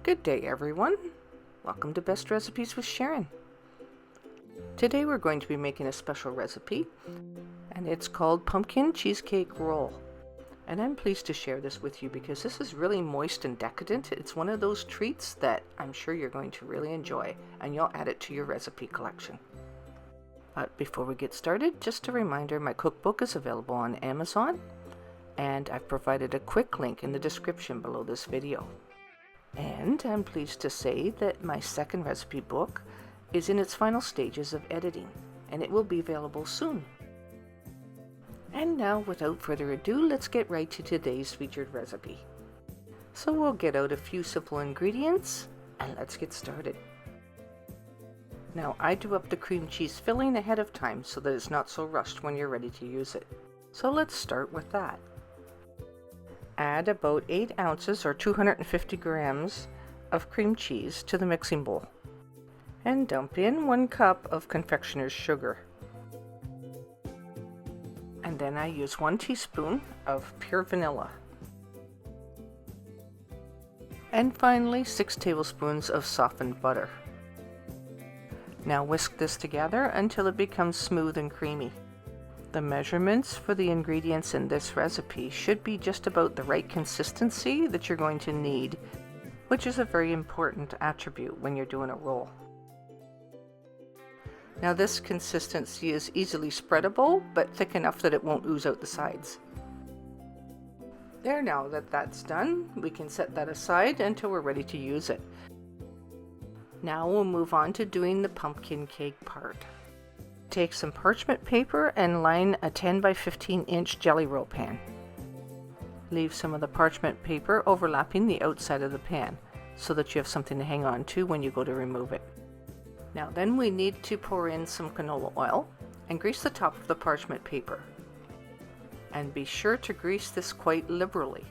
Good day, everyone. Welcome to Best Recipes with Sharon. Today we're going to be making a special recipe, and it's called Pumpkin Cheesecake Roll. And I'm pleased to share this with you because this is really moist and decadent. It's one of those treats that I'm sure you're going to really enjoy, and you'll add it to your recipe collection. But before we get started, just a reminder, my cookbook is available on Amazon, and I've provided a quick link in the description below this video. And I'm pleased to say that my second recipe book is in its final stages of editing, and it will be available soon. And now, without further ado, let's get right to today's featured recipe. So we'll get out a few simple ingredients, and let's get started. Now, I do up the cream cheese filling ahead of time so that it's not so rushed when you're ready to use it. So let's start with that. Add about 8 ounces or 250 grams of cream cheese to the mixing bowl. And dump in 1 cup of confectioner's sugar. And then I use 1 teaspoon of pure vanilla. And finally 6 tablespoons of softened butter. Now whisk this together until it becomes smooth and creamy. The measurements for the ingredients in this recipe should be just about the right consistency that you're going to need, which is a very important attribute when you're doing a roll. Now this consistency is easily spreadable, but thick enough that it won't ooze out the sides. There, now that that's done, we can set that aside until we're ready to use it. Now we'll move on to doing the pumpkin cake part. Take some parchment paper and line a 10 by 15 inch jelly roll pan. Leave some of the parchment paper overlapping the outside of the pan so that you have something to hang on to when you go to remove it. Now then we need to pour in some canola oil and grease the top of the parchment paper. And be sure to grease this quite liberally.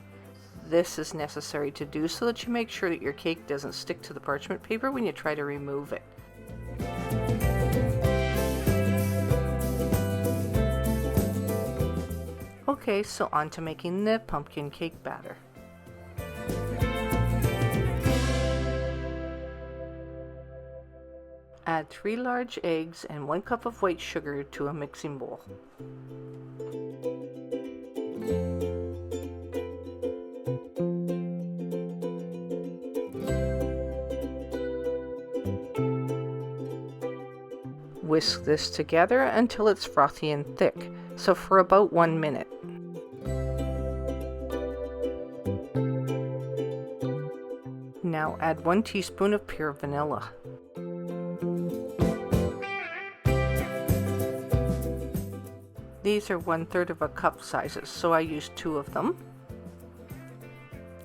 This is necessary to do so that you make sure that your cake doesn't stick to the parchment paper when you try to remove it. Okay, so on to making the pumpkin cake batter. Add 3 large eggs and 1 cup of white sugar to a mixing bowl. Whisk this together until it's frothy and thick, so for about 1 minute. Now add 1 teaspoon of pure vanilla. These are 1/3 of a cup sizes, so I used 2 of them.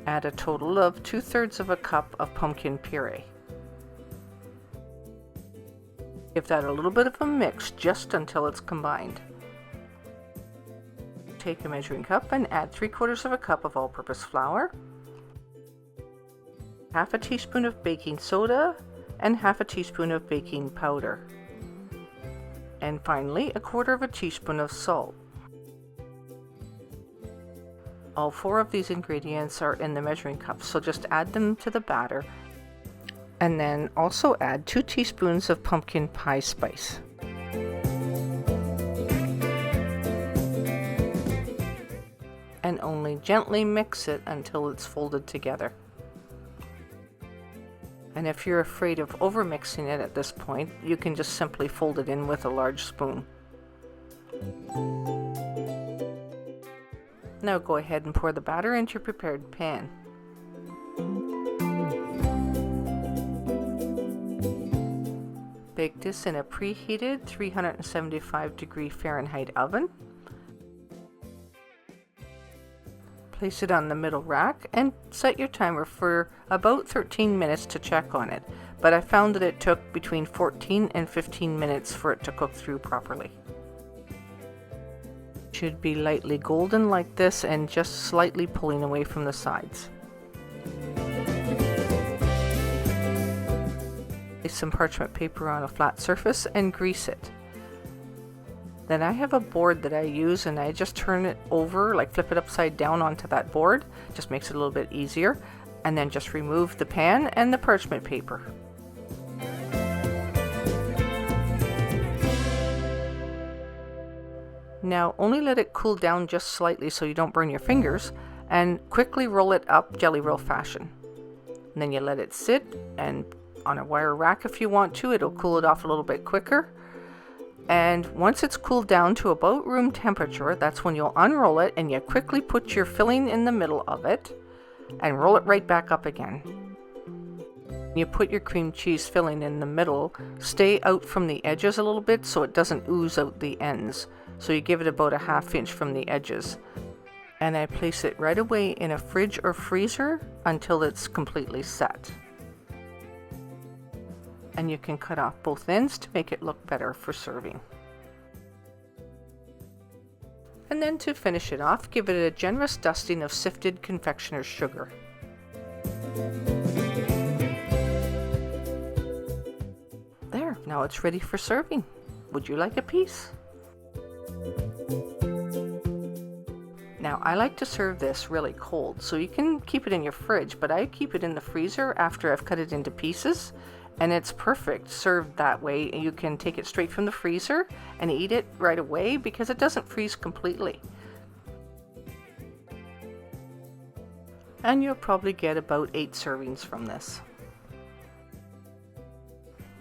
Add a total of 2/3 of a cup of pumpkin puree. Give that a little bit of a mix just until it's combined. Take a measuring cup and add 3/4 of a cup of all-purpose flour, half a teaspoon of baking soda, and half a teaspoon of baking powder. And finally, 1/4 teaspoon of salt. All 4 of these ingredients are in the measuring cup, so just add them to the batter. And then also add 2 teaspoons of pumpkin pie spice. And only gently mix it until it's folded together. And if you're afraid of overmixing it at this point, you can just simply fold it in with a large spoon. Now go ahead and pour the batter into your prepared pan. Bake this in a preheated 375° Fahrenheit oven. Place it on the middle rack and set your timer for about 13 minutes to check on it, but I found that it took between 14 and 15 minutes for it to cook through properly. It should be lightly golden like this and just slightly pulling away from the sides. Place some parchment paper on a flat surface and grease it. Then I have a board that I use and I just turn it over, like flip it upside down onto that board. Just makes it a little bit easier. and then just remove the pan and the parchment paper. Now only let it cool down just slightly so you don't burn your fingers, and quickly roll it up jelly roll fashion. And then you let it sit, and on a wire rack if you want to, it'll cool it off a little bit quicker. And once it's cooled down to about room temperature, that's when you'll unroll it, and you quickly put your filling in the middle of it and roll it right back up again. You put your cream cheese filling in the middle, stay out from the edges a little bit so it doesn't ooze out the ends. So you give it about a ½ inch from the edges. And I place it right away in a fridge or freezer until it's completely set. And you can cut off both ends to make it look better for serving. And then to finish it off, give it a generous dusting of sifted confectioner's sugar. There, now it's ready for serving. Would you like a piece? Now I like to serve this really cold, so you can keep it in your fridge, but I keep it in the freezer after I've cut it into pieces, and it's perfect served that way. You can take it straight from the freezer and eat it right away because it doesn't freeze completely. And you'll probably get about 8 servings from this.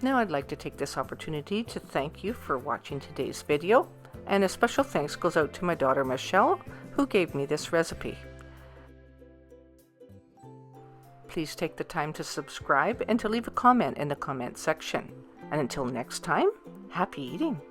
Now I'd like to take this opportunity to thank you for watching today's video, and a special thanks goes out to my daughter Michelle, who gave me this recipe. Please take the time to subscribe and to leave a comment in the comment section. And until next time, happy eating!